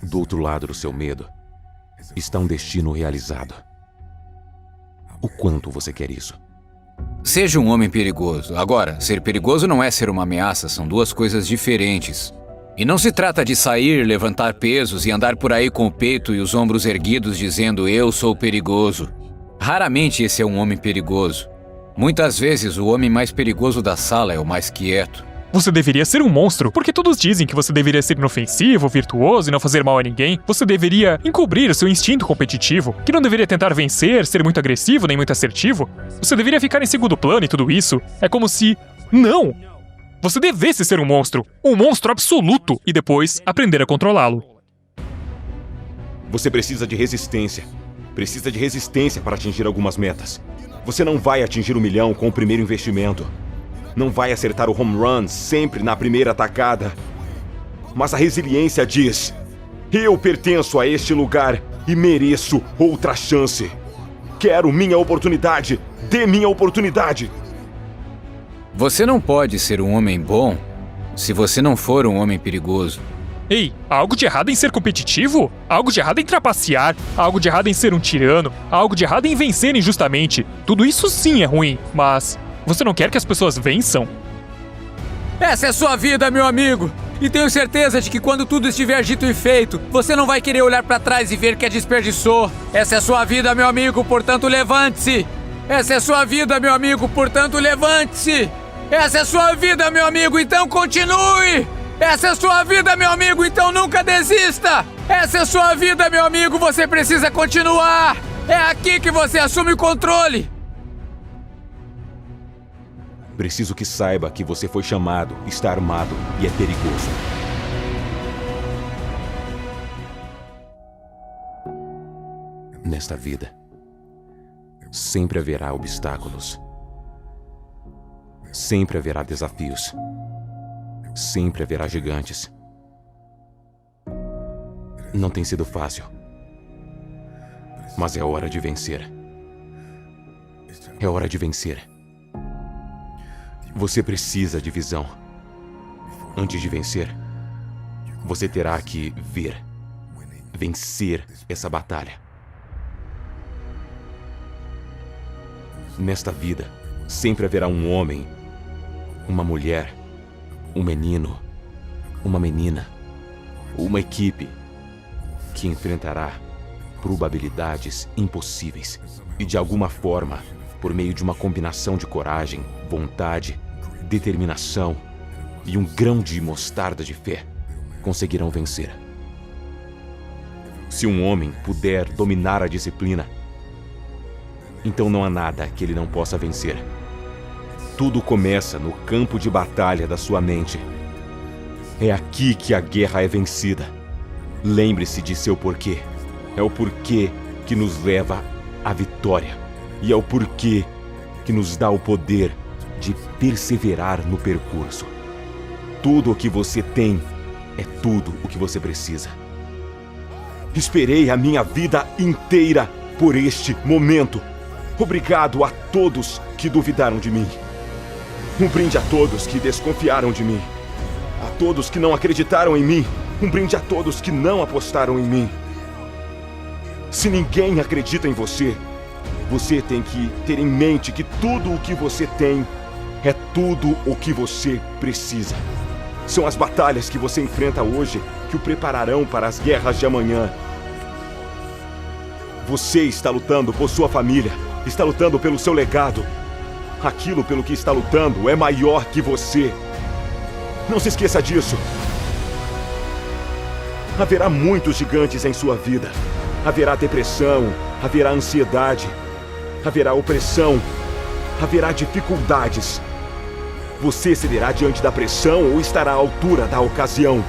Do outro lado do seu medo está um destino realizado. O quanto você quer isso? Seja um homem perigoso. Agora, ser perigoso não é ser uma ameaça, são duas coisas diferentes. E não se trata de sair, levantar pesos e andar por aí com o peito e os ombros erguidos dizendo eu sou perigoso. Raramente esse é um homem perigoso. Muitas vezes o homem mais perigoso da sala é o mais quieto. Você deveria ser um monstro, porque todos dizem que você deveria ser inofensivo, virtuoso e não fazer mal a ninguém. Você deveria encobrir o seu instinto competitivo, que não deveria tentar vencer, ser muito agressivo nem muito assertivo. Você deveria ficar em segundo plano e tudo isso. É como se... Não! Você devesse ser um monstro absoluto, e depois aprender a controlá-lo. Você precisa de resistência. Precisa de resistência para atingir algumas metas. Você não vai atingir 1 milhão com o primeiro investimento. Não vai acertar o home run sempre na primeira tacada. Mas a resiliência diz: eu pertenço a este lugar e mereço outra chance. Quero minha oportunidade. Dê minha oportunidade. Você não pode ser um homem bom se você não for um homem perigoso. Ei, há algo de errado em ser competitivo? Há algo de errado em trapacear? Há algo de errado em ser um tirano? Há algo de errado em vencer injustamente? Tudo isso sim é ruim, mas... Você não quer que as pessoas vençam? Essa é sua vida, meu amigo! E tenho certeza de que quando tudo estiver dito e feito, você não vai querer olhar pra trás e ver que a desperdiçou. Essa é sua vida, meu amigo, portanto levante-se! Essa é sua vida, meu amigo, portanto levante-se! Essa é sua vida, meu amigo, então continue! Essa é sua vida, meu amigo, então nunca desista! Essa é sua vida, meu amigo, você precisa continuar! É aqui que você assume o controle! Preciso que saiba que você foi chamado, está armado e é perigoso. Nesta vida, sempre haverá obstáculos. Sempre haverá desafios. Sempre haverá gigantes. Não tem sido fácil. Mas é hora de vencer. É hora de vencer. Você precisa de visão. Antes de vencer, você terá que ver, vencer essa batalha. Nesta vida, sempre haverá um homem, uma mulher, um menino, uma menina, uma equipe que enfrentará probabilidades impossíveis e de alguma forma, por meio de uma combinação de coragem, vontade, determinação e um grão de mostarda de fé, conseguirão vencer. Se um homem puder dominar a disciplina, então não há nada que ele não possa vencer. Tudo começa no campo de batalha da sua mente. É aqui que a guerra é vencida. Lembre-se de seu porquê. É o porquê que nos leva à vitória. E é o porquê que nos dá o poder de perseverar no percurso. Tudo o que você tem é tudo o que você precisa. Esperei a minha vida inteira por este momento. Obrigado a todos que duvidaram de mim. Um brinde a todos que desconfiaram de mim. A todos que não acreditaram em mim. Um brinde a todos que não apostaram em mim. Se ninguém acredita em você, você tem que ter em mente que tudo o que você tem é tudo o que você precisa. São as batalhas que você enfrenta hoje que o prepararão para as guerras de amanhã. Você está lutando por sua família, está lutando pelo seu legado. Aquilo pelo que está lutando é maior que você. Não se esqueça disso. Haverá muitos gigantes em sua vida. Haverá depressão, haverá ansiedade, haverá opressão, haverá dificuldades. Você cederá diante da pressão ou estará à altura da ocasião?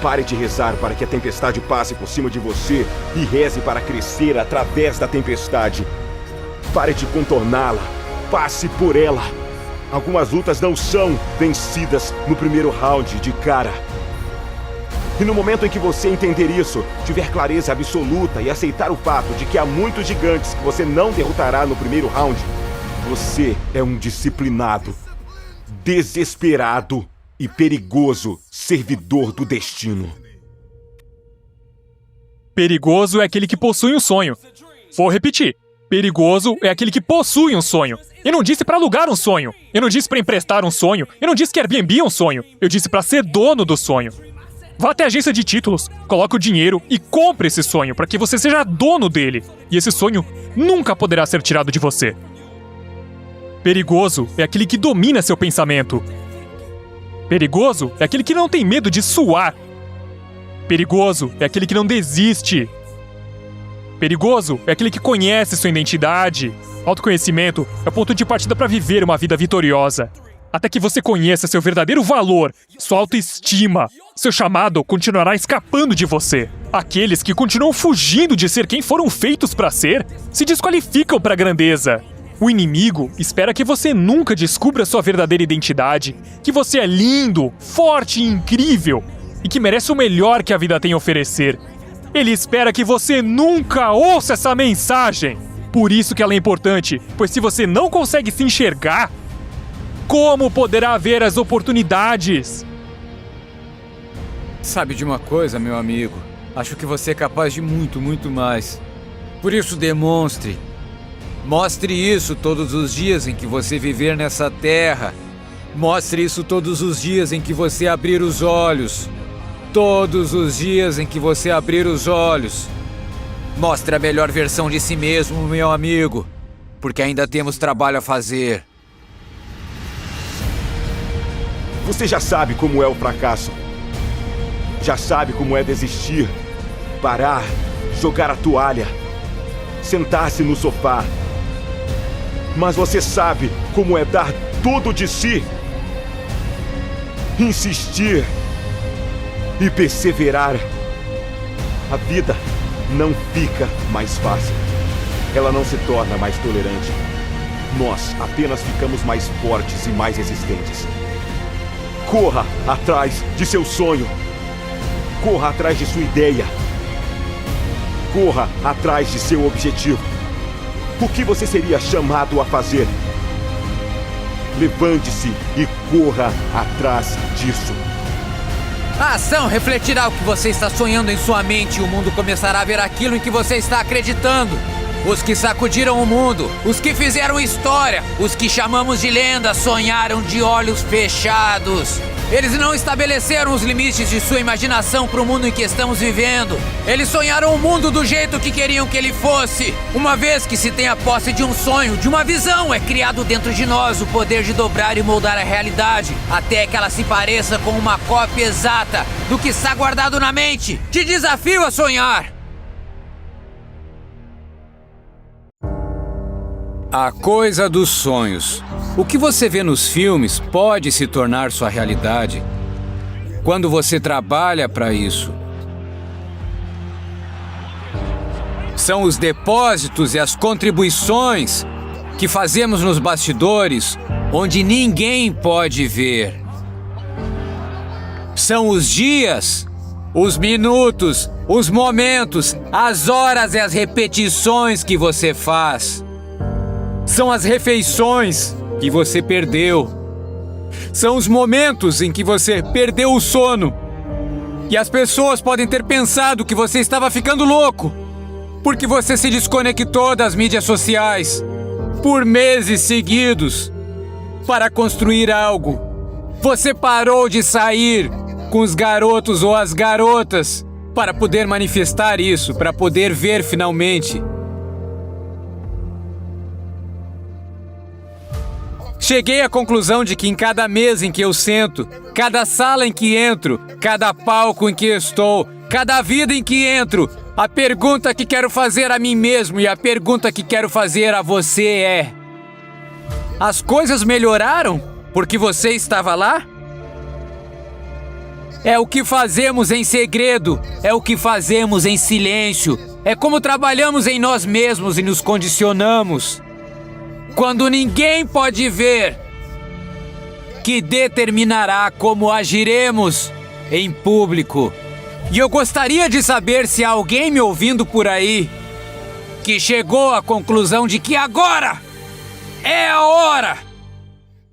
Pare de rezar para que a tempestade passe por cima de você e reze para crescer através da tempestade. Pare de contorná-la, passe por ela. Algumas lutas não são vencidas no primeiro round de cara. E no momento em que você entender isso, tiver clareza absoluta e aceitar o fato de que há muitos gigantes que você não derrotará no primeiro round, você é um disciplinado, desesperado e perigoso servidor do destino. Perigoso é aquele que possui um sonho. Vou repetir. Perigoso é aquele que possui um sonho. Eu não disse pra alugar um sonho. Eu não disse pra emprestar um sonho. Eu não disse que Airbnb é um sonho. Eu disse pra ser dono do sonho. Vá até a agência de títulos, coloque o dinheiro e compre esse sonho para que você seja dono dele. E esse sonho nunca poderá ser tirado de você. Perigoso é aquele que domina seu pensamento. Perigoso é aquele que não tem medo de suar. Perigoso é aquele que não desiste. Perigoso é aquele que conhece sua identidade. Autoconhecimento é o ponto de partida para viver uma vida vitoriosa. Até que você conheça seu verdadeiro valor, sua autoestima, seu chamado continuará escapando de você. Aqueles que continuam fugindo de ser quem foram feitos para ser, se desqualificam para a grandeza. O inimigo espera que você nunca descubra sua verdadeira identidade, que você é lindo, forte e incrível, e que merece o melhor que a vida tem a oferecer. Ele espera que você nunca ouça essa mensagem. Por isso que ela é importante, pois se você não consegue se enxergar, como poderá haver as oportunidades? Sabe de uma coisa, meu amigo? Acho que você é capaz de muito, muito mais. Por isso demonstre. Mostre isso todos os dias em que você viver nessa terra. Mostre isso todos os dias em que você abrir os olhos. Todos os dias em que você abrir os olhos. Mostre a melhor versão de si mesmo, meu amigo. Porque ainda temos trabalho a fazer. Você já sabe como é o fracasso. Já sabe como é desistir, parar, jogar a toalha, sentar-se no sofá. Mas você sabe como é dar tudo de si, insistir e perseverar. A vida não fica mais fácil. Ela não se torna mais tolerante. Nós apenas ficamos mais fortes e mais resistentes. Corra atrás de seu sonho. Corra atrás de sua ideia. Corra atrás de seu objetivo. O que você seria chamado a fazer? Levante-se e corra atrás disso. A ação refletirá o que você está sonhando em sua mente e o mundo começará a ver aquilo em que você está acreditando. Os que sacudiram o mundo, os que fizeram história, os que chamamos de lenda, sonharam de olhos fechados. Eles não estabeleceram os limites de sua imaginação para o mundo em que estamos vivendo. Eles sonharam o mundo do jeito que queriam que ele fosse. Uma vez que se tem a posse de um sonho, de uma visão, é criado dentro de nós o poder de dobrar e moldar a realidade, até que ela se pareça com uma cópia exata do que está guardado na mente. Te desafio a sonhar! A coisa dos sonhos. O que você vê nos filmes pode se tornar sua realidade quando você trabalha para isso. São os depósitos e as contribuições que fazemos nos bastidores, onde ninguém pode ver. São os dias, os minutos, os momentos, as horas e as repetições que você faz. São as refeições que você perdeu. São os momentos em que você perdeu o sono. E as pessoas podem ter pensado que você estava ficando louco, porque você se desconectou das mídias sociais por meses seguidos para construir algo. Você parou de sair com os garotos ou as garotas para poder manifestar isso, para poder ver finalmente. Cheguei à conclusão de que em cada mesa em que eu sento, cada sala em que entro, cada palco em que estou, cada vida em que entro, a pergunta que quero fazer a mim mesmo e a pergunta que quero fazer a você é: as coisas melhoraram porque você estava lá? É o que fazemos em segredo, é o que fazemos em silêncio, é como trabalhamos em nós mesmos e nos condicionamos. Quando ninguém pode ver, que determinará como agiremos em público. E eu gostaria de saber se há alguém me ouvindo por aí que chegou à conclusão de que agora é a hora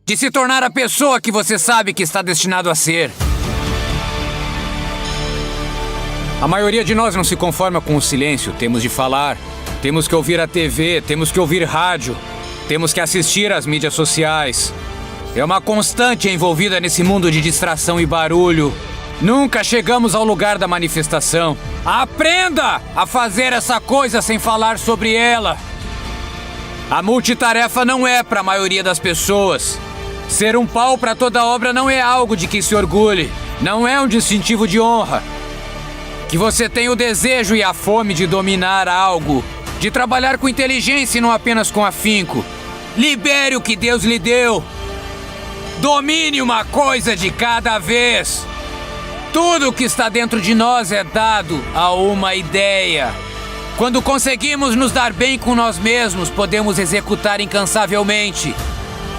de se tornar a pessoa que você sabe que está destinado a ser. A maioria de nós não se conforma com o silêncio. Temos de falar, temos que ouvir a TV, temos que ouvir rádio, temos que assistir às mídias sociais. É uma constante envolvida nesse mundo de distração e barulho. Nunca chegamos ao lugar da manifestação. Aprenda a fazer essa coisa sem falar sobre ela. A multitarefa não é para a maioria das pessoas. Ser um pau para toda obra não é algo de que se orgulhe. Não é um distintivo de honra. Que você tenha o desejo e a fome de dominar algo, de trabalhar com inteligência e não apenas com afinco. Libere o que Deus lhe deu. Domine uma coisa de cada vez. Tudo o que está dentro de nós é dado a uma ideia. Quando conseguimos nos dar bem com nós mesmos, podemos executar incansavelmente.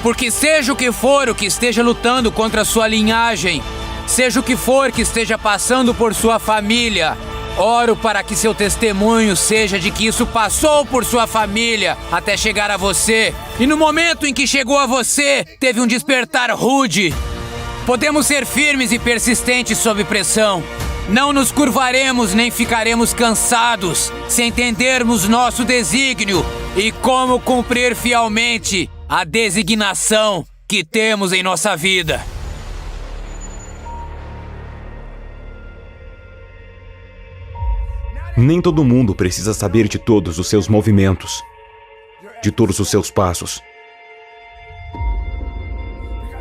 Porque seja o que for o que esteja lutando contra a sua linhagem, seja o que for que esteja passando por sua família, oro para que seu testemunho seja de que isso passou por sua família até chegar a você. E no momento em que chegou a você, teve um despertar rude. Podemos ser firmes e persistentes sob pressão. Não nos curvaremos nem ficaremos cansados se entendermos nosso desígnio e como cumprir fielmente a designação que temos em nossa vida. Nem todo mundo precisa saber de todos os seus movimentos, de todos os seus passos.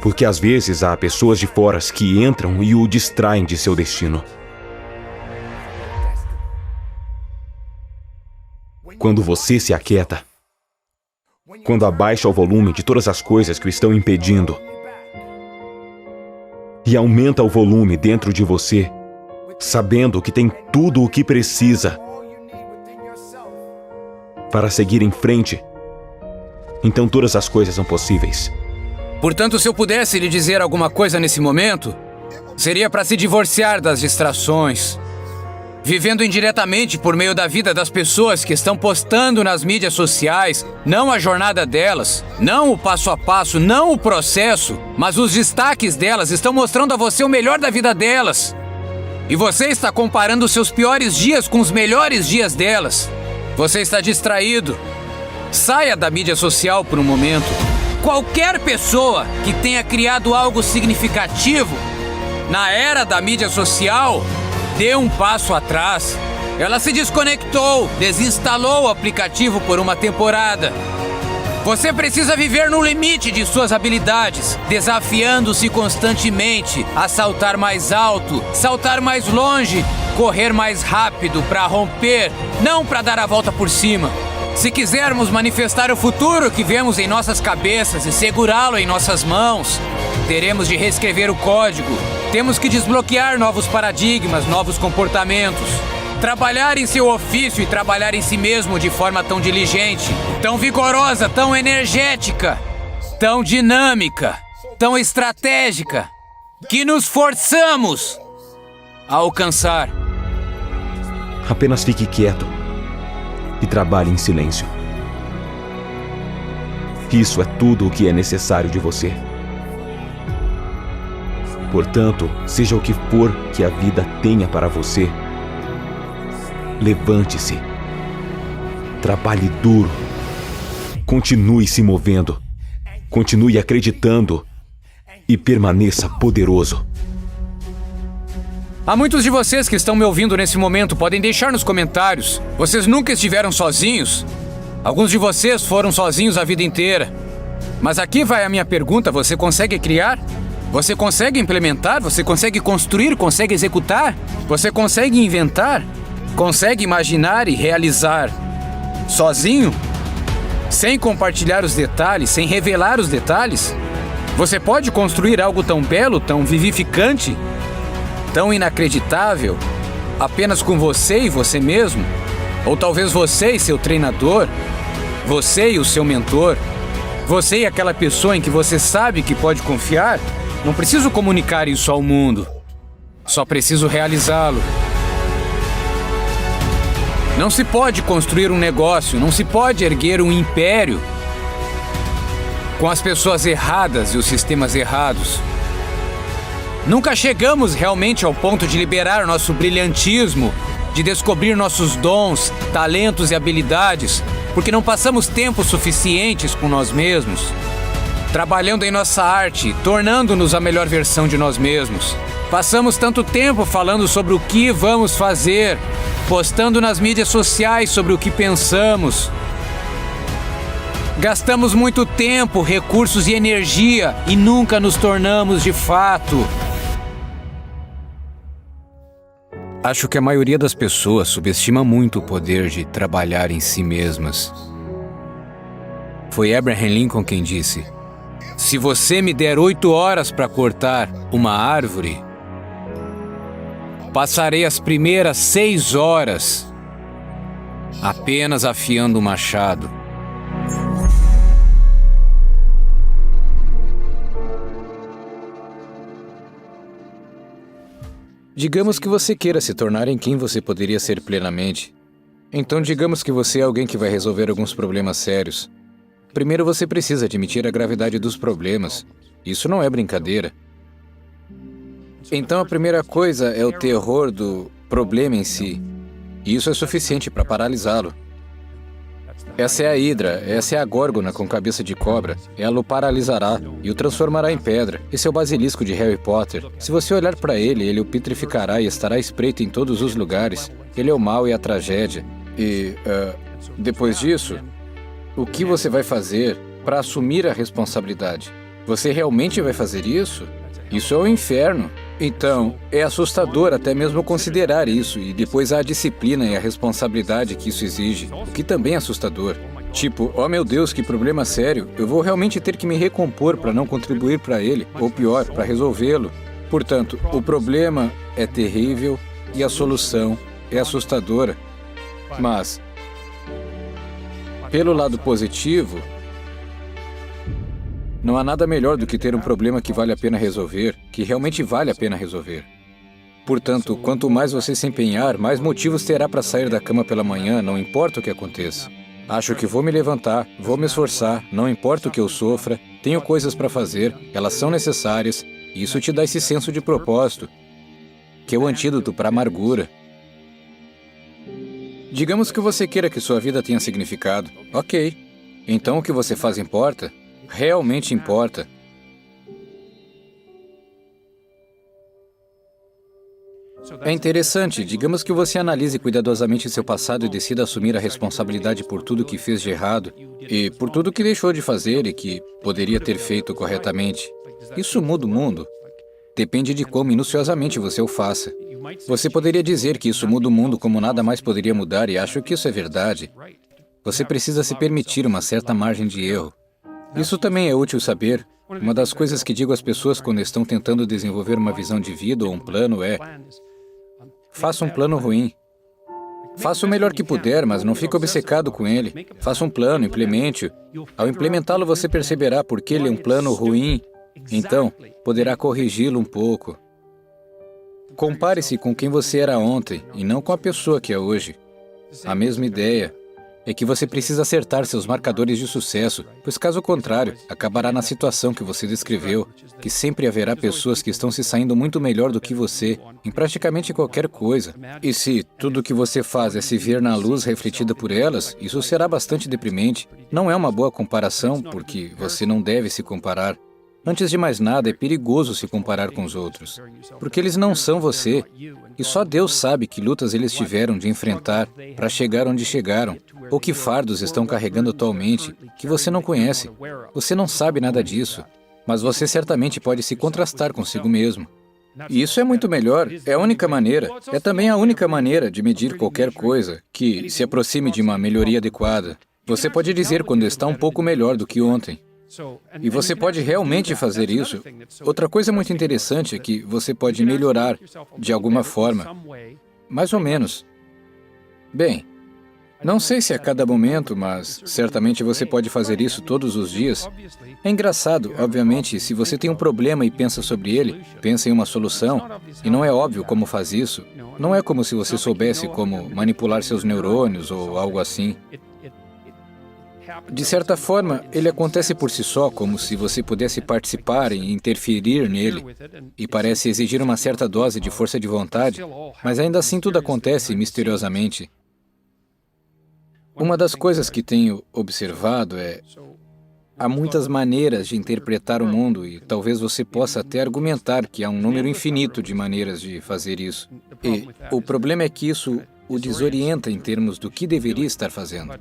Porque às vezes há pessoas de fora que entram e o distraem de seu destino. Quando você se aquieta, quando abaixa o volume de todas as coisas que o estão impedindo e aumenta o volume dentro de você, sabendo que tem tudo o que precisa para seguir em frente, então todas as coisas são possíveis. Portanto, se eu pudesse lhe dizer alguma coisa nesse momento, seria para se divorciar das distrações, vivendo indiretamente por meio da vida das pessoas que estão postando nas mídias sociais, não a jornada delas, não o passo a passo, não o processo, mas os destaques delas estão mostrando a você o melhor da vida delas. E você está comparando os seus piores dias com os melhores dias delas. Você está distraído. Saia da mídia social por um momento. Qualquer pessoa que tenha criado algo significativo na era da mídia social, dê um passo atrás. Ela se desconectou, desinstalou o aplicativo por uma temporada. Você precisa viver no limite de suas habilidades, desafiando-se constantemente a saltar mais alto, saltar mais longe, correr mais rápido para romper, não para dar a volta por cima. Se quisermos manifestar o futuro que vemos em nossas cabeças e segurá-lo em nossas mãos, teremos de reescrever o código. Temos que desbloquear novos paradigmas, novos comportamentos. Trabalhar em seu ofício e trabalhar em si mesmo de forma tão diligente, tão vigorosa, tão energética, tão dinâmica, tão estratégica, que nos forçamos a alcançar. Apenas fique quieto e trabalhe em silêncio. Isso é tudo o que é necessário de você. Portanto, seja o que for que a vida tenha para você, levante-se, trabalhe duro, continue se movendo, continue acreditando e permaneça poderoso. Há muitos de vocês que estão me ouvindo nesse momento, podem deixar nos comentários. Vocês nunca estiveram sozinhos? Alguns de vocês foram sozinhos a vida inteira. Mas aqui vai a minha pergunta: você consegue criar? Você consegue implementar? Você consegue construir? Consegue executar? Você consegue inventar? Consegue imaginar e realizar sozinho? Sem compartilhar os detalhes, sem revelar os detalhes? Você pode construir algo tão belo, tão vivificante, tão inacreditável, apenas com você e você mesmo? Ou talvez você e seu treinador, você e o seu mentor, você e aquela pessoa em que você sabe que pode confiar? Não preciso comunicar isso ao mundo, só preciso realizá-lo. Não se pode construir um negócio, não se pode erguer um império com as pessoas erradas e os sistemas errados. Nunca chegamos realmente ao ponto de liberar nosso brilhantismo, de descobrir nossos dons, talentos e habilidades, porque não passamos tempo suficientes com nós mesmos, trabalhando em nossa arte, tornando-nos a melhor versão de nós mesmos. Passamos tanto tempo falando sobre o que vamos fazer, postando nas mídias sociais sobre o que pensamos. Gastamos muito tempo, recursos e energia e nunca nos tornamos de fato. Acho que a maioria das pessoas subestima muito o poder de trabalhar em si mesmas. Foi Abraham Lincoln quem disse: "Se você me der 8 horas para cortar uma árvore, passarei as primeiras 6 horas apenas afiando o machado." Digamos que você queira se tornar em quem você poderia ser plenamente. Então digamos que você é alguém que vai resolver alguns problemas sérios. Primeiro você precisa admitir a gravidade dos problemas. Isso não é brincadeira. Então a primeira coisa é o terror do problema em si. E isso é suficiente para paralisá-lo. Essa é a Hidra, essa é a Górgona com cabeça de cobra. Ela o paralisará e o transformará em pedra. Esse é o basilisco de Harry Potter. Se você olhar para ele, ele o petrificará e estará espreito em todos os lugares. Ele é o mal e a tragédia. E, depois disso, o que você vai fazer para assumir a responsabilidade? Você realmente vai fazer isso? Isso é o inferno. Então, é assustador até mesmo considerar isso, e depois há a disciplina e a responsabilidade que isso exige, o que também é assustador. Tipo, oh meu Deus, que problema sério, eu vou realmente ter que me recompor para não contribuir para ele, ou pior, para resolvê-lo. Portanto, o problema é terrível e a solução é assustadora. Mas, pelo lado positivo, não há nada melhor do que ter um problema que vale a pena resolver, que realmente vale a pena resolver. Portanto, quanto mais você se empenhar, mais motivos terá para sair da cama pela manhã, não importa o que aconteça. Acho que vou me levantar, vou me esforçar, não importa o que eu sofra, tenho coisas para fazer, elas são necessárias, e isso te dá esse senso de propósito, que é o antídoto para a amargura. Digamos que você queira que sua vida tenha significado. Ok. Então o que você faz importa? Realmente importa. É interessante, digamos que você analise cuidadosamente seu passado e decida assumir a responsabilidade por tudo que fez de errado e por tudo que deixou de fazer e que poderia ter feito corretamente. Isso muda o mundo. Depende de quão minuciosamente você o faça. Você poderia dizer que isso muda o mundo como nada mais poderia mudar, e acho que isso é verdade. Você precisa se permitir uma certa margem de erro. Isso também é útil saber. Uma das coisas que digo às pessoas quando estão tentando desenvolver uma visão de vida ou um plano é: faça um plano ruim. Faça o melhor que puder, mas não fique obcecado com ele. Faça um plano, implemente-o. Ao implementá-lo, você perceberá por que ele é um plano ruim. Então, poderá corrigi-lo um pouco. Compare-se com quem você era ontem e não com a pessoa que é hoje. A mesma ideia é que você precisa acertar seus marcadores de sucesso, pois caso contrário, acabará na situação que você descreveu, que sempre haverá pessoas que estão se saindo muito melhor do que você, em praticamente qualquer coisa. E se tudo o que você faz é se ver na luz refletida por elas, isso será bastante deprimente. Não é uma boa comparação, porque você não deve se comparar. Antes de mais nada, é perigoso se comparar com os outros, porque eles não são você, e só Deus sabe que lutas eles tiveram de enfrentar para chegar onde chegaram, ou que fardos estão carregando atualmente, que você não conhece. Você não sabe nada disso, mas você certamente pode se contrastar consigo mesmo. E isso é muito melhor, é a única maneira, é também a única maneira de medir qualquer coisa que se aproxime de uma melhoria adequada. Você pode dizer quando está um pouco melhor do que ontem. E você pode realmente fazer isso. Outra coisa muito interessante é que você pode melhorar de alguma forma. Mais ou menos. Bem, não sei se a cada momento, mas certamente você pode fazer isso todos os dias. É engraçado, obviamente, se você tem um problema e pensa sobre ele, pensa em uma solução, e não é óbvio como faz isso. Não é como se você soubesse como manipular seus neurônios ou algo assim. De certa forma, ele acontece por si só, como se você pudesse participar e interferir nele, e parece exigir uma certa dose de força de vontade, mas ainda assim tudo acontece misteriosamente. Uma das coisas que tenho observado é: há muitas maneiras de interpretar o mundo e talvez você possa até argumentar que há um número infinito de maneiras de fazer isso. E o problema é que isso o desorienta em termos do que deveria estar fazendo.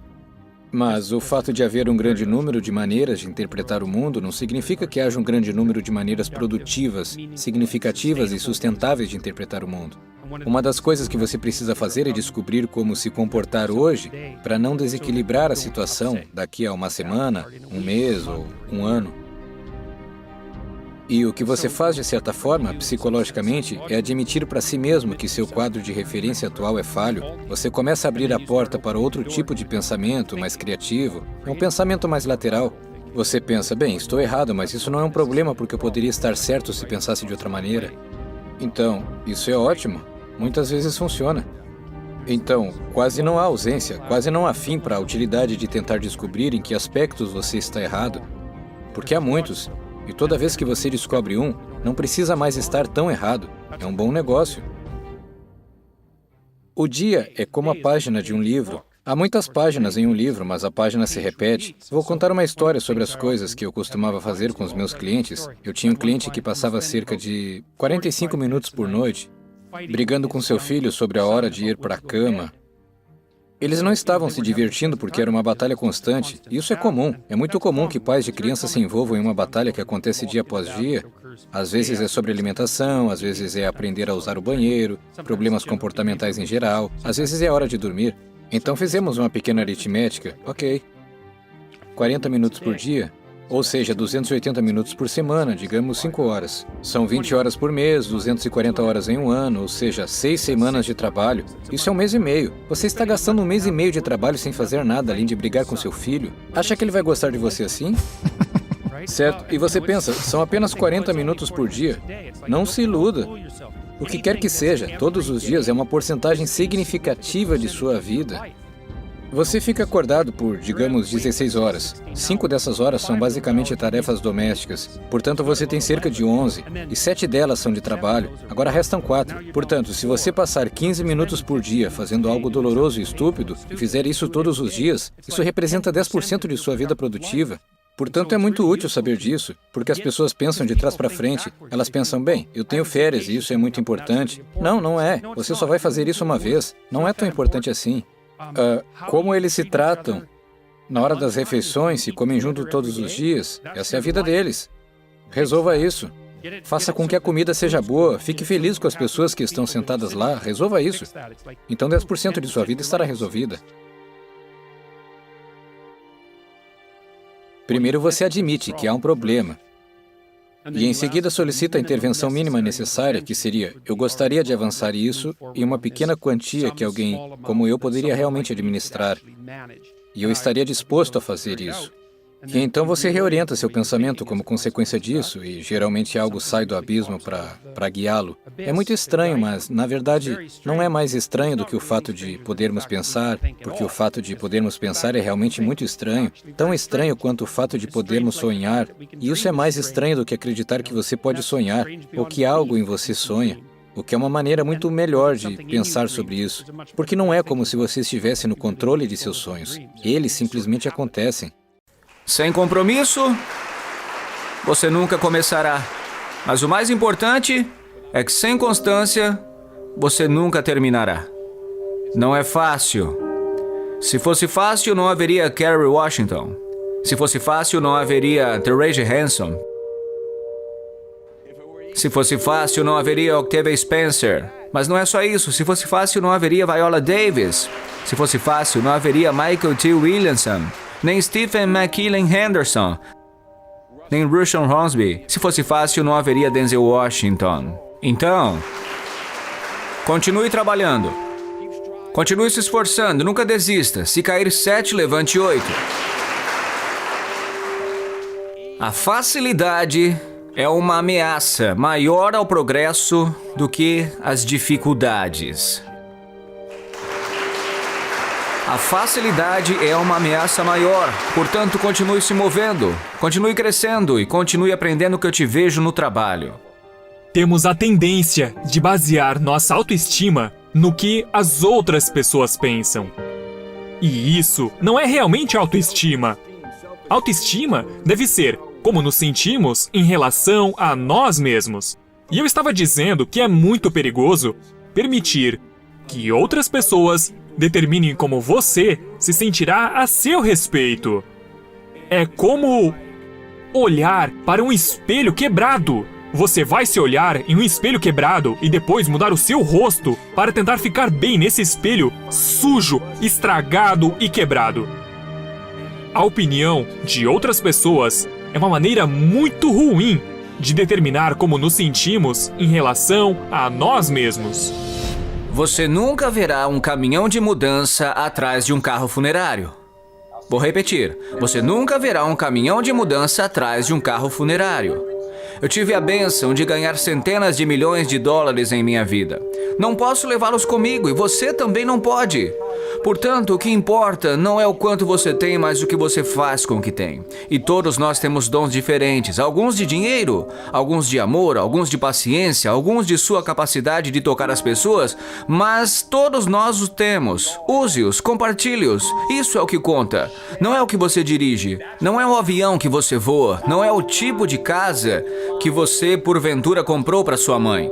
Mas o fato de haver um grande número de maneiras de interpretar o mundo não significa que haja um grande número de maneiras produtivas, significativas e sustentáveis de interpretar o mundo. Uma das coisas que você precisa fazer é descobrir como se comportar hoje para não desequilibrar a situação daqui a uma semana, um mês ou um ano. E o que você faz, de certa forma, psicologicamente, é admitir para si mesmo que seu quadro de referência atual é falho. Você começa a abrir a porta para outro tipo de pensamento, mais criativo. É um pensamento mais lateral. Você pensa: bem, estou errado, mas isso não é um problema porque eu poderia estar certo se pensasse de outra maneira. Então, isso é ótimo. Muitas vezes funciona. Então, quase não há ausência, quase não há fim para a utilidade de tentar descobrir em que aspectos você está errado. Porque há muitos. E toda vez que você descobre um, não precisa mais estar tão errado. É um bom negócio. O dia é como a página de um livro. Há muitas páginas em um livro, mas a página se repete. Vou contar uma história sobre as coisas que eu costumava fazer com os meus clientes. Eu tinha um cliente que passava cerca de 45 minutos por noite brigando com seu filho sobre a hora de ir para a cama. Eles não estavam se divertindo porque era uma batalha constante. Isso é comum. É muito comum que pais de crianças se envolvam em uma batalha que acontece dia após dia. Às vezes é sobre alimentação, às vezes é aprender a usar o banheiro, problemas comportamentais em geral, às vezes é hora de dormir. Então fizemos uma pequena aritmética. Ok. 40 minutos por dia, ou seja, 280 minutos por semana, digamos 5 horas. São 20 horas por mês, 240 horas em um ano, ou seja, 6 semanas de trabalho. Isso é um mês e meio. Você está gastando um mês e meio de trabalho sem fazer nada além de brigar com seu filho. Acha que ele vai gostar de você assim? Certo? E você pensa, são apenas 40 minutos por dia. Não se iluda. O que quer que seja, todos os dias é uma porcentagem significativa de sua vida. Você fica acordado por, digamos, 16 horas. 5 dessas horas são basicamente tarefas domésticas. Portanto, você tem cerca de 11, e 7 delas são de trabalho. Agora restam 4. Portanto, se você passar 15 minutos por dia fazendo algo doloroso e estúpido, e fizer isso todos os dias, isso representa 10% de sua vida produtiva. Portanto, é muito útil saber disso, porque as pessoas pensam de trás para frente. Elas pensam: bem, eu tenho férias e isso é muito importante. Não, não é. Você só vai fazer isso uma vez. Não é tão importante assim. Como eles se tratam na hora das refeições, se comem junto todos os dias, essa é a vida deles. Resolva isso. Faça com que a comida seja boa, fique feliz com as pessoas que estão sentadas lá, resolva isso. Então 10% de sua vida estará resolvida. Primeiro você admite que há um problema. E em seguida solicita a intervenção mínima necessária, que seria: eu gostaria de avançar isso em uma pequena quantia que alguém como eu poderia realmente administrar. E eu estaria disposto a fazer isso. E então você reorienta seu pensamento como consequência disso, e geralmente algo sai do abismo para guiá-lo. É muito estranho, mas, na verdade, não é mais estranho do que o fato de podermos pensar, porque o fato de podermos pensar é realmente muito estranho. Tão estranho quanto o fato de podermos sonhar. E isso é mais estranho do que acreditar que você pode sonhar, ou que algo em você sonha. O que é uma maneira muito melhor de pensar sobre isso, porque não é como se você estivesse no controle de seus sonhos. Eles simplesmente acontecem. Sem compromisso, você nunca começará. Mas o mais importante é que sem constância, você nunca terminará. Não é fácil. Se fosse fácil, não haveria Kerry Washington. Se fosse fácil, não haveria Taraji Henson. Se fosse fácil, não haveria Octavia Spencer. Mas não é só isso. Se fosse fácil, não haveria Viola Davis. Se fosse fácil, não haveria Michael T. Williamson. Nem Stephen McKillen Henderson, nem Rushon Hornsby. Se fosse fácil, não haveria Denzel Washington. Então, continue trabalhando. Continue se esforçando, nunca desista. Se cair 7, levante 8. A facilidade é uma ameaça maior ao progresso do que as dificuldades. A facilidade é uma ameaça maior. Portanto, continue se movendo, continue crescendo e continue aprendendo que eu te vejo no trabalho. Temos a tendência de basear nossa autoestima no que as outras pessoas pensam. E isso não é realmente autoestima. Autoestima deve ser como nos sentimos em relação a nós mesmos. E eu estava dizendo que é muito perigoso permitir que outras pessoas determinem como você se sentirá a seu respeito. É como olhar para um espelho quebrado. Você vai se olhar em um espelho quebrado e depois mudar o seu rosto para tentar ficar bem nesse espelho sujo, estragado e quebrado. A opinião de outras pessoas é uma maneira muito ruim de determinar como nos sentimos em relação a nós mesmos. Você nunca verá um caminhão de mudança atrás de um carro funerário. Vou repetir. Você nunca verá um caminhão de mudança atrás de um carro funerário. Eu tive a bênção de ganhar centenas de milhões de dólares em minha vida. Não posso levá-los comigo e você também não pode. Portanto, o que importa não é o quanto você tem, mas o que você faz com o que tem. E todos nós temos dons diferentes, alguns de dinheiro, alguns de amor, alguns de paciência, alguns de sua capacidade de tocar as pessoas, mas todos nós os temos. Use-os, compartilhe-os. Isso é o que conta. Não é o que você dirige, não é o avião que você voa, não é o tipo de casa que você porventura comprou para sua mãe.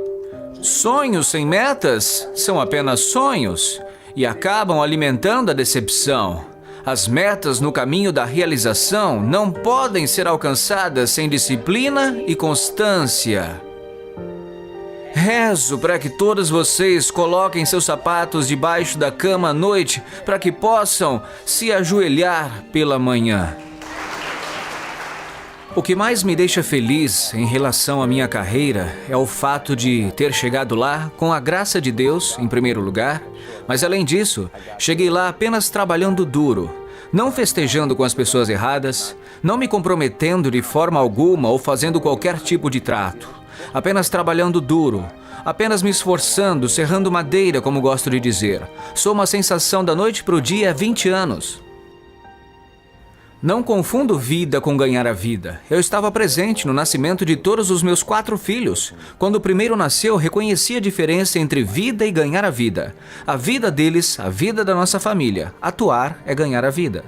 Sonhos sem metas são apenas sonhos e acabam alimentando a decepção. As metas no caminho da realização não podem ser alcançadas sem disciplina e constância. Rezo para que todos vocês coloquem seus sapatos debaixo da cama à noite para que possam se ajoelhar pela manhã. O que mais me deixa feliz em relação à minha carreira é o fato de ter chegado lá com a graça de Deus, em primeiro lugar, mas além disso, cheguei lá apenas trabalhando duro, não festejando com as pessoas erradas, não me comprometendo de forma alguma ou fazendo qualquer tipo de trato, apenas trabalhando duro, apenas me esforçando, serrando madeira, como gosto de dizer. Sou uma sensação da noite para o dia há 20 anos. Não confundo vida com ganhar a vida. Eu estava presente no nascimento de todos os meus 4 filhos. Quando o primeiro nasceu, reconheci a diferença entre vida e ganhar a vida. A vida deles, a vida da nossa família. Atuar é ganhar a vida.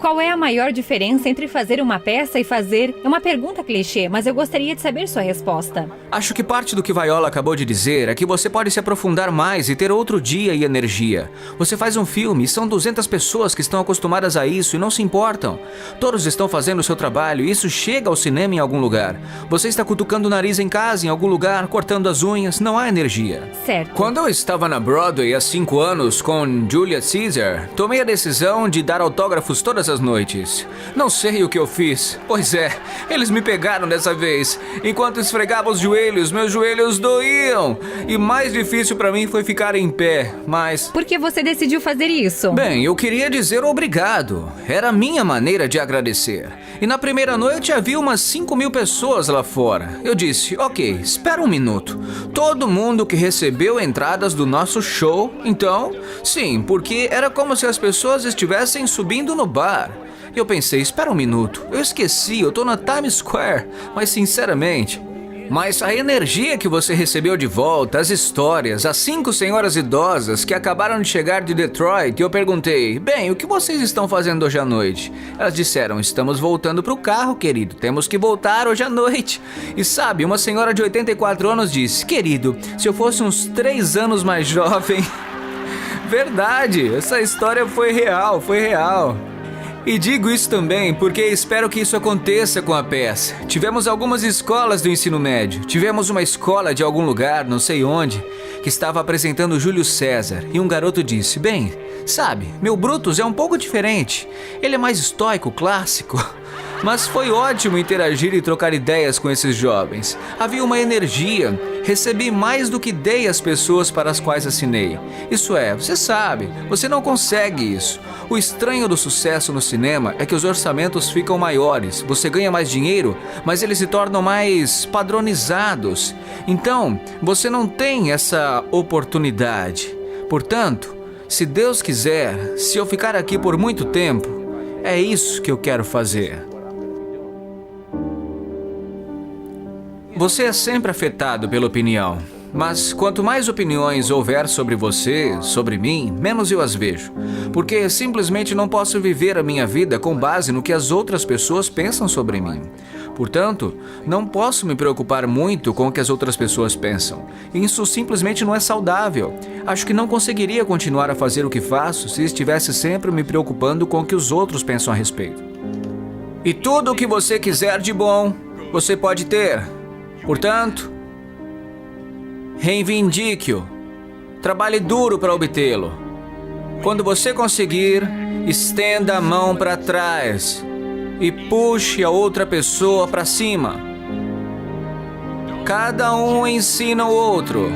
Qual é a maior diferença entre fazer uma peça e fazer... É uma pergunta clichê, mas eu gostaria de saber sua resposta. Acho que parte do que Viola acabou de dizer é que você pode se aprofundar mais e ter outro dia e energia. Você faz um filme e são 200 pessoas que estão acostumadas a isso e não se importam. Todos estão fazendo o seu trabalho e isso chega ao cinema em algum lugar. Você está cutucando o nariz em casa, em algum lugar, cortando as unhas, não há energia. Certo. Quando eu estava na Broadway há 5 anos com Julius Caesar, tomei a decisão de dar autógrafos todas as noites. Não sei o que eu fiz. Pois é, eles me pegaram dessa vez. Enquanto esfregava os joelhos, meus joelhos doíam. E mais difícil para mim foi ficar em pé, mas... Por que você decidiu fazer isso? Bem, eu queria dizer obrigado. Era a minha maneira de agradecer. E na primeira noite havia umas 5.000 pessoas lá fora. Eu disse, ok, espera um minuto. Todo mundo que recebeu entradas do nosso show, então... Sim, porque era como se as pessoas estivessem subindo no bar. Eu pensei, espera um minuto, eu esqueci, eu tô na Times Square, mas sinceramente... Mas a energia que você recebeu de volta, as histórias, as 5 senhoras idosas que acabaram de chegar de Detroit, eu perguntei, bem, o que vocês estão fazendo hoje à noite? Elas disseram, estamos voltando pro carro, querido, temos que voltar hoje à noite. E sabe, uma senhora de 84 anos disse, querido, se eu fosse uns 3 anos mais jovem... Verdade, essa história foi real, foi real. E digo isso também porque espero que isso aconteça com a peça. Tivemos algumas escolas do ensino médio. Tivemos uma escola de algum lugar, não sei onde, que estava apresentando Júlio César. E um garoto disse, bem, sabe, meu Brutus é um pouco diferente. Ele é mais estoico, clássico. Mas foi ótimo interagir e trocar ideias com esses jovens. Havia uma energia. Recebi mais do que dei às pessoas para as quais assinei. Isso é, você sabe, você não consegue isso. O estranho do sucesso no cinema é que os orçamentos ficam maiores. Você ganha mais dinheiro, mas eles se tornam mais padronizados. Então, você não tem essa oportunidade. Portanto, Se Deus quiser, se eu ficar aqui por muito tempo, é isso que eu quero fazer. Você é sempre afetado pela opinião, mas quanto mais opiniões houver sobre você, sobre mim, menos eu as vejo. Porque simplesmente não posso viver a minha vida com base no que as outras pessoas pensam sobre mim. Portanto, não posso me preocupar muito com o que as outras pessoas pensam. Isso simplesmente não é saudável. Acho que não conseguiria continuar a fazer o que faço se estivesse sempre me preocupando com o que os outros pensam a respeito. E tudo o que você quiser de bom, você pode ter. Portanto, reivindique-o. Trabalhe duro para obtê-lo. Quando você conseguir, estenda a mão para trás e puxe a outra pessoa para cima. Cada um ensina o outro.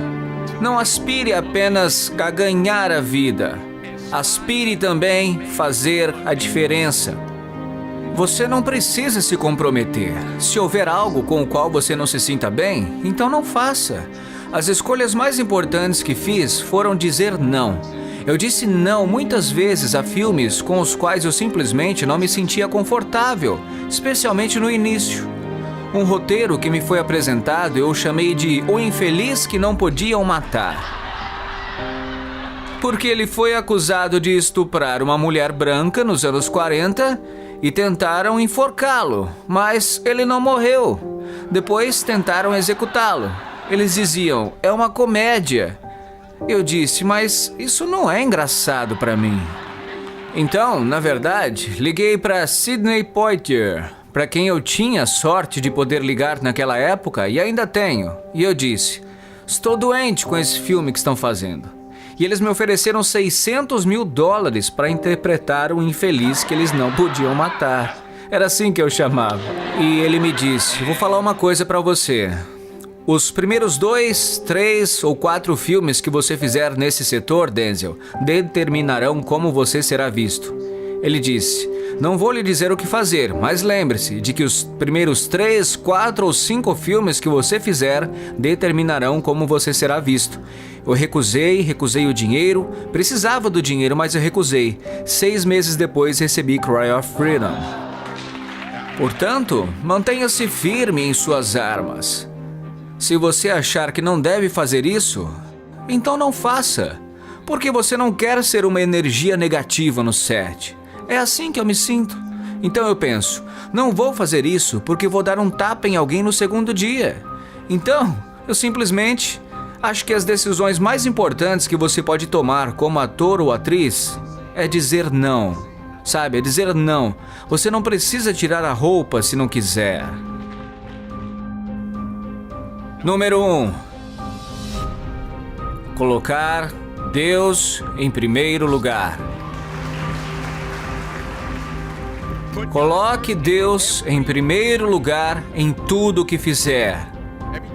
Não aspire apenas a ganhar a vida. Aspire também a fazer a diferença. Você não precisa se comprometer. Se houver algo com o qual você não se sinta bem, então não faça. As escolhas mais importantes que fiz foram dizer não. Eu disse não muitas vezes a filmes com os quais eu simplesmente não me sentia confortável, especialmente no início. Um roteiro que me foi apresentado eu chamei de O Infeliz que Não Podiam Matar. Porque ele foi acusado de estuprar uma mulher branca nos anos 40 e tentaram enforcá-lo, mas ele não morreu. Depois tentaram executá-lo. Eles diziam, é uma comédia. Eu disse, mas isso não é engraçado para mim. Então, na verdade, liguei para Sidney Poitier, para quem eu tinha sorte de poder ligar naquela época e ainda tenho. E eu disse, estou doente com esse filme que estão fazendo. E eles me ofereceram $600 mil para interpretar o infeliz que eles não podiam matar. Era assim que eu chamava. E ele me disse, vou falar uma coisa para você. Os primeiros 2, 3 ou 4 filmes que você fizer nesse setor, Denzel, determinarão como você será visto. Ele disse, não vou lhe dizer o que fazer, mas lembre-se de que os primeiros 3, 4 ou 5 filmes que você fizer determinarão como você será visto. Eu recusei o dinheiro, precisava do dinheiro, mas eu recusei. 6 meses depois recebi Cry of Freedom. Portanto, mantenha-se firme em suas armas. Se você achar que não deve fazer isso, então não faça, porque você não quer ser uma energia negativa no set. É assim que eu me sinto. Então eu penso, não vou fazer isso porque vou dar um tapa em alguém no segundo dia. Então, eu simplesmente acho que as decisões mais importantes que você pode tomar como ator ou atriz é dizer não. Sabe, é dizer não. Você não precisa tirar a roupa se não quiser. Número 1. Colocar Deus em primeiro lugar. Coloque Deus em primeiro lugar em tudo o que fizer.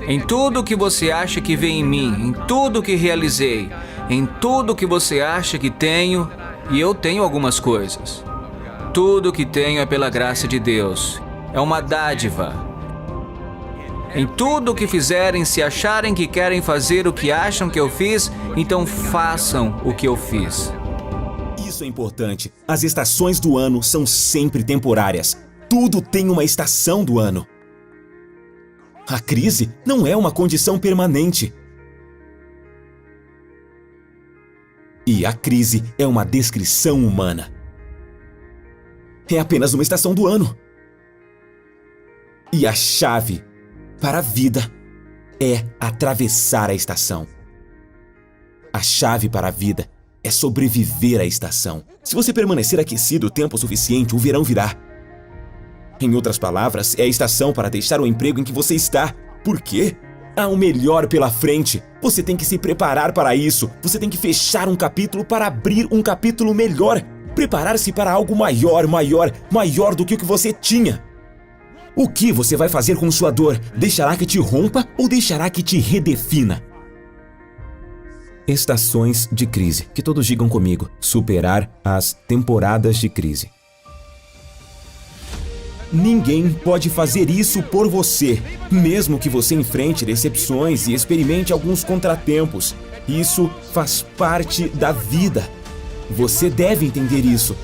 Em tudo que você acha que vê em mim, em tudo que realizei, em tudo que você acha que tenho, e eu tenho algumas coisas. Tudo que tenho é pela graça de Deus. É uma dádiva. Em tudo o que fizerem, se acharem que querem fazer o que acham que eu fiz, então façam o que eu fiz. Isso é importante. As estações do ano são sempre temporárias. Tudo tem uma estação do ano. A crise não é uma condição permanente. E a crise é uma descrição humana. É apenas uma estação do ano. E a chave para a vida é atravessar a estação. A chave para a vida é sobreviver à estação. Se você permanecer aquecido o tempo suficiente, o verão virá. Em outras palavras, é a estação para deixar o emprego em que você está. Por quê? Há o melhor pela frente. Você tem que se preparar para isso. Você tem que fechar um capítulo para abrir um capítulo melhor. Preparar-se para algo maior do que o que você tinha. O que você vai fazer com sua dor? Deixará que te rompa ou deixará que te redefina? Estações de crise. Que todos digam comigo. Superar as temporadas de crise. Ninguém pode fazer isso por você, mesmo que você enfrente decepções e experimente alguns contratempos. Isso faz parte da vida. Você deve entender isso.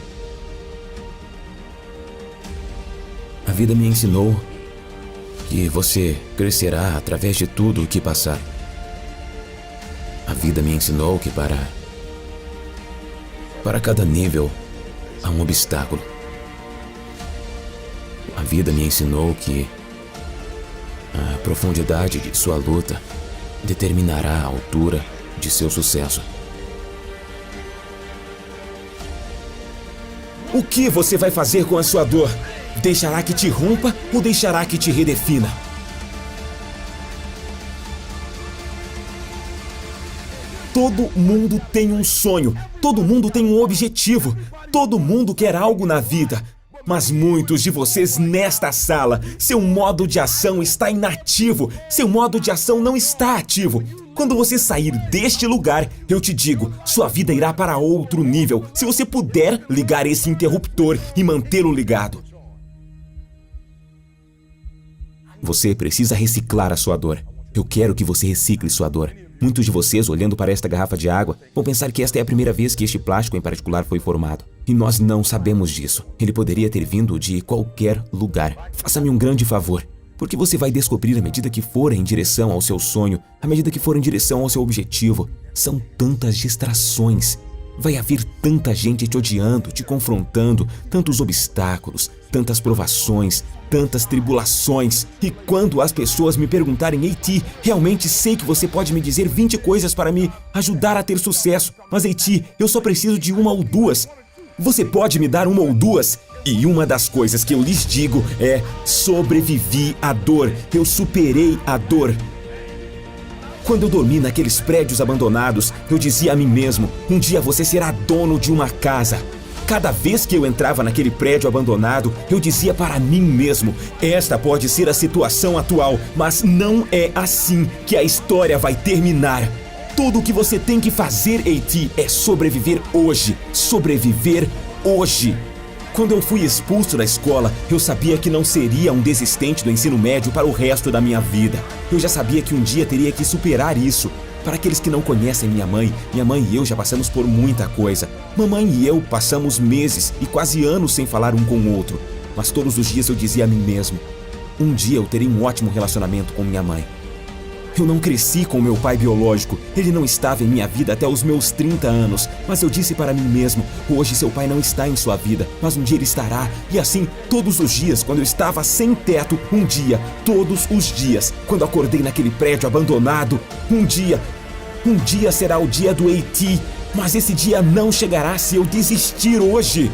A vida me ensinou que você crescerá através de tudo o que passar. A vida me ensinou que para cada nível há um obstáculo. A vida me ensinou que a profundidade de sua luta determinará a altura de seu sucesso. O que você vai fazer com a sua dor? Deixará que te rompa ou deixará que te redefina? Todo mundo tem um sonho, todo mundo tem um objetivo, todo mundo quer algo na vida. Mas muitos de vocês nesta sala, seu modo de ação está inativo, seu modo de ação não está ativo. Quando você sair deste lugar, eu te digo, sua vida irá para outro nível, se você puder ligar esse interruptor e mantê-lo ligado. Você precisa reciclar a sua dor. Eu quero que você recicle sua dor. Muitos de vocês, olhando para esta garrafa de água, vão pensar que esta é a primeira vez que este plástico em particular foi formado. E nós não sabemos disso. Ele poderia ter vindo de qualquer lugar. Faça-me um grande favor, porque você vai descobrir à medida que for em direção ao seu sonho, à medida que for em direção ao seu objetivo. São tantas distrações. Vai haver tanta gente te odiando, te confrontando, tantos obstáculos, tantas provações, tantas tribulações. E quando as pessoas me perguntarem, Eiti, realmente sei que você pode me dizer 20 coisas para me ajudar a ter sucesso, mas Eiti, eu só preciso de uma ou duas. Você pode me dar uma ou duas? E uma das coisas que eu lhes digo é: sobrevivi à dor, eu superei a dor. Quando eu dormi naqueles prédios abandonados, eu dizia a mim mesmo, um dia você será dono de uma casa. Cada vez que eu entrava naquele prédio abandonado, eu dizia para mim mesmo, esta pode ser a situação atual, mas não é assim que a história vai terminar. Tudo o que você tem que fazer, Eiti, é sobreviver hoje. Sobreviver hoje. Quando eu fui expulso da escola, eu sabia que não seria um desistente do ensino médio para o resto da minha vida. Eu já sabia que um dia teria que superar isso. Para aqueles que não conhecem minha mãe e eu já passamos por muita coisa. Mamãe e eu passamos meses e quase anos sem falar um com o outro. Mas todos os dias eu dizia a mim mesmo, um dia eu terei um ótimo relacionamento com minha mãe. Eu não cresci com meu pai biológico, ele não estava em minha vida até os meus 30 anos, mas eu disse para mim mesmo, hoje seu pai não está em sua vida, mas um dia ele estará. E assim, todos os dias, quando eu estava sem teto, um dia, todos os dias, quando acordei naquele prédio abandonado, um dia será o dia do Eiti, mas esse dia não chegará se eu desistir hoje.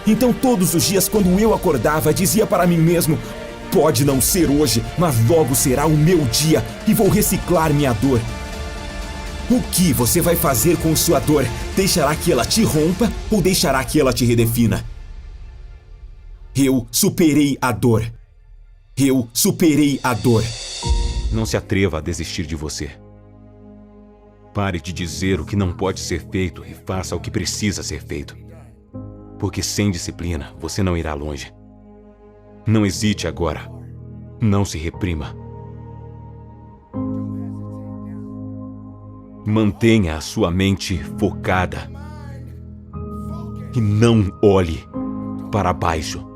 Então todos os dias, quando eu acordava, dizia para mim mesmo, pode não ser hoje, mas logo será o meu dia e vou reciclar minha dor. O que você vai fazer com sua dor? Deixará que ela te rompa ou deixará que ela te redefina? Eu superei a dor. Eu superei a dor. Não se atreva a desistir de você. Pare de dizer o que não pode ser feito e faça o que precisa ser feito. Porque sem disciplina, você não irá longe. Não hesite agora. Não se reprima. Mantenha a sua mente focada. E não olhe para baixo.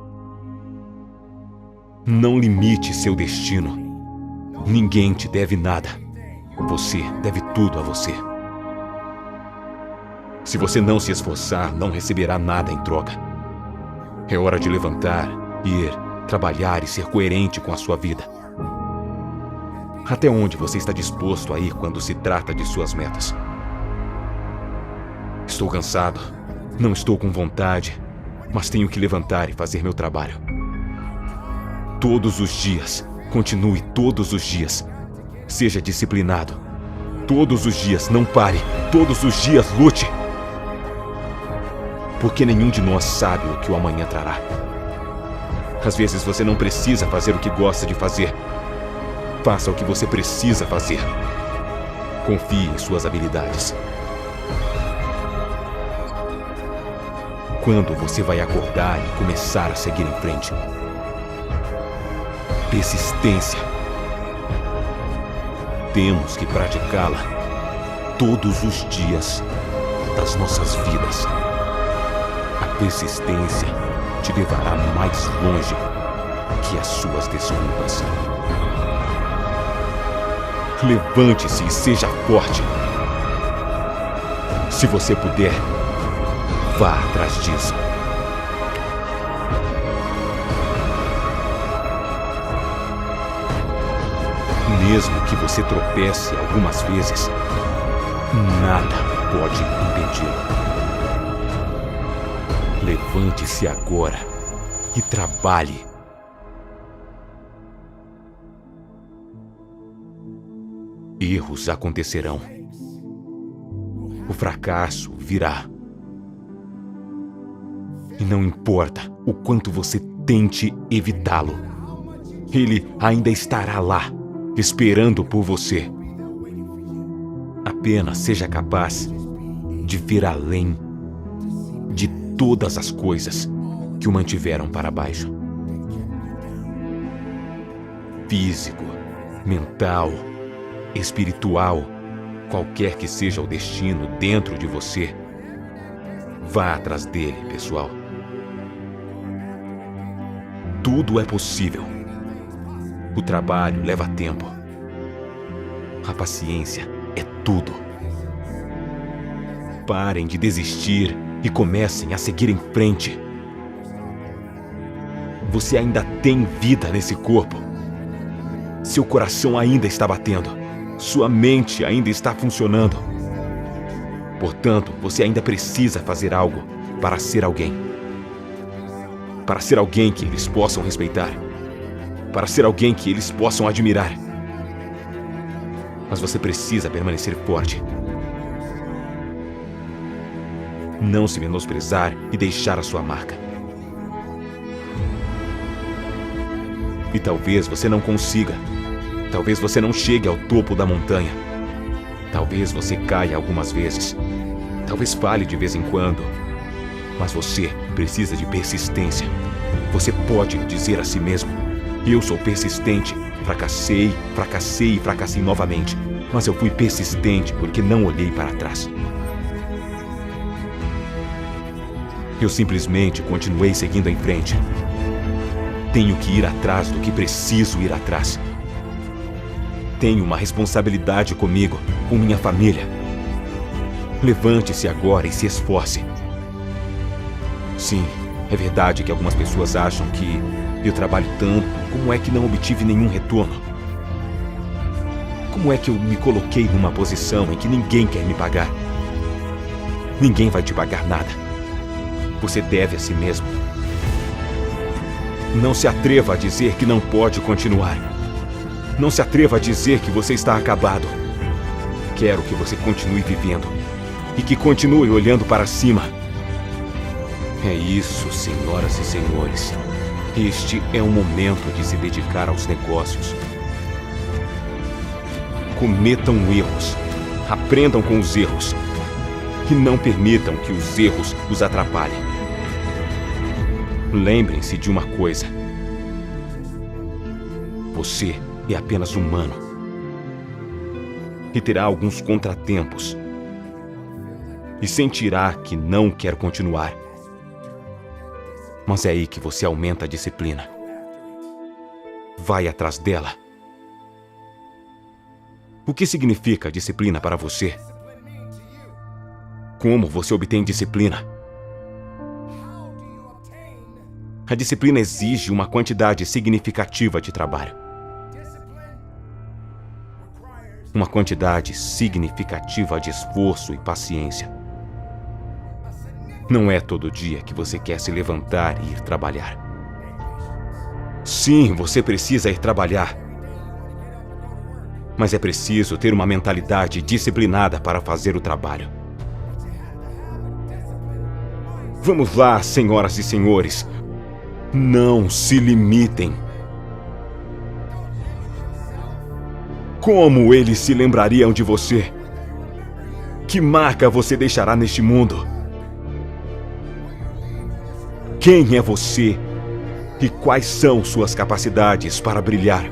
Não limite seu destino. Ninguém te deve nada. Você deve tudo a você. Se você não se esforçar, não receberá nada em troca. É hora de levantar, ir, trabalhar e ser coerente com a sua vida. Até onde você está disposto a ir quando se trata de suas metas? Estou cansado, não estou com vontade, mas tenho que levantar e fazer meu trabalho. Todos os dias, continue todos os dias. Seja disciplinado. Todos os dias, não pare. Todos os dias, lute. Porque nenhum de nós sabe o que o amanhã trará. Às vezes você não precisa fazer o que gosta de fazer. Faça o que você precisa fazer. Confie em suas habilidades. Quando você vai acordar e começar a seguir em frente? Persistência. Temos que praticá-la todos os dias das nossas vidas. A persistência te levará mais longe que as suas desculpas. Levante-se e seja forte. Se você puder, vá atrás disso. Mesmo que você tropece algumas vezes, nada pode impedi-lo. Levante-se agora e trabalhe. Erros acontecerão. O fracasso virá. E não importa o quanto você tente evitá-lo, ele ainda estará lá, esperando por você. Apenas seja capaz de ver além de todas as coisas que o mantiveram para baixo. Físico, mental, espiritual, qualquer que seja o destino dentro de você, vá atrás dele, pessoal. Tudo é possível. O trabalho leva tempo. A paciência é tudo. Parem de desistir e comecem a seguir em frente. Você ainda tem vida nesse corpo. Seu coração ainda está batendo. Sua mente ainda está funcionando. Portanto, você ainda precisa fazer algo para ser alguém. Para ser alguém que eles possam respeitar. Para ser alguém que eles possam admirar. Mas você precisa permanecer forte. Não se menosprezar e deixar a sua marca. E talvez você não consiga. Talvez você não chegue ao topo da montanha. Talvez você caia algumas vezes. Talvez falhe de vez em quando. Mas você precisa de persistência. Você pode dizer a si mesmo: eu sou persistente. Fracassei, fracassei e fracassei novamente. Mas eu fui persistente porque não olhei para trás. Eu simplesmente continuei seguindo em frente. Tenho que ir atrás do que preciso ir atrás. Tenho uma responsabilidade comigo, com minha família. Levante-se agora e se esforce. Sim, é verdade que algumas pessoas acham que eu trabalho tanto, como é que não obtive nenhum retorno? Como é que eu me coloquei numa posição em que ninguém quer me pagar? Ninguém vai te pagar nada. Você deve a si mesmo. Não se atreva a dizer que não pode continuar. Não se atreva a dizer que você está acabado. Quero que você continue vivendo e que continue olhando para cima. É isso, senhoras e senhores. Este é o momento de se dedicar aos negócios. Cometam erros. Aprendam com os erros. E não permitam que os erros os atrapalhem. Lembrem-se de uma coisa. Você é apenas humano. E terá alguns contratempos. E sentirá que não quer continuar. Mas é aí que você aumenta a disciplina. Vai atrás dela. O que significa disciplina para você? Como você obtém disciplina? A disciplina exige uma quantidade significativa de trabalho. Uma quantidade significativa de esforço e paciência. Não é todo dia que você quer se levantar e ir trabalhar. Sim, você precisa ir trabalhar. Mas é preciso ter uma mentalidade disciplinada para fazer o trabalho. Vamos lá, senhoras e senhores. Não se limitem. Como eles se lembrariam de você? Que marca você deixará neste mundo? Quem é você? E quais são suas capacidades para brilhar?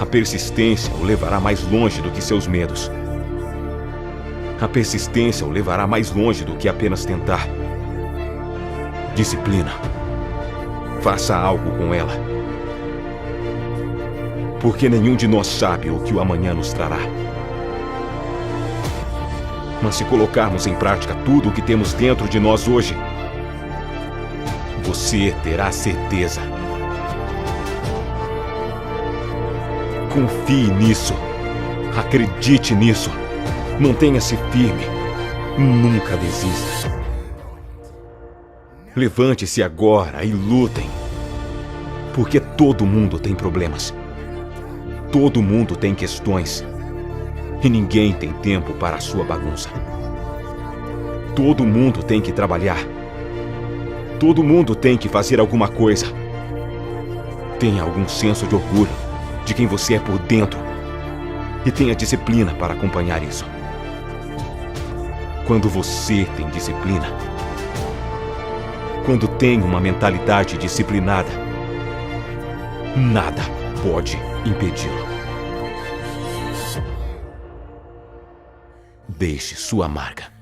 A persistência o levará mais longe do que seus medos. A persistência o levará mais longe do que apenas tentar. Disciplina. Faça algo com ela. Porque nenhum de nós sabe o que o amanhã nos trará. Mas se colocarmos em prática tudo o que temos dentro de nós hoje, você terá certeza. Confie nisso. Acredite nisso. Mantenha-se firme. Nunca desista. Levante-se agora e lutem. Porque todo mundo tem problemas. Todo mundo tem questões. E ninguém tem tempo para a sua bagunça. Todo mundo tem que trabalhar. Todo mundo tem que fazer alguma coisa. Tenha algum senso de orgulho de quem você é por dentro. E tenha disciplina para acompanhar isso. Quando você tem disciplina, quando tem uma mentalidade disciplinada, nada pode impedi-lo. Deixe sua marca.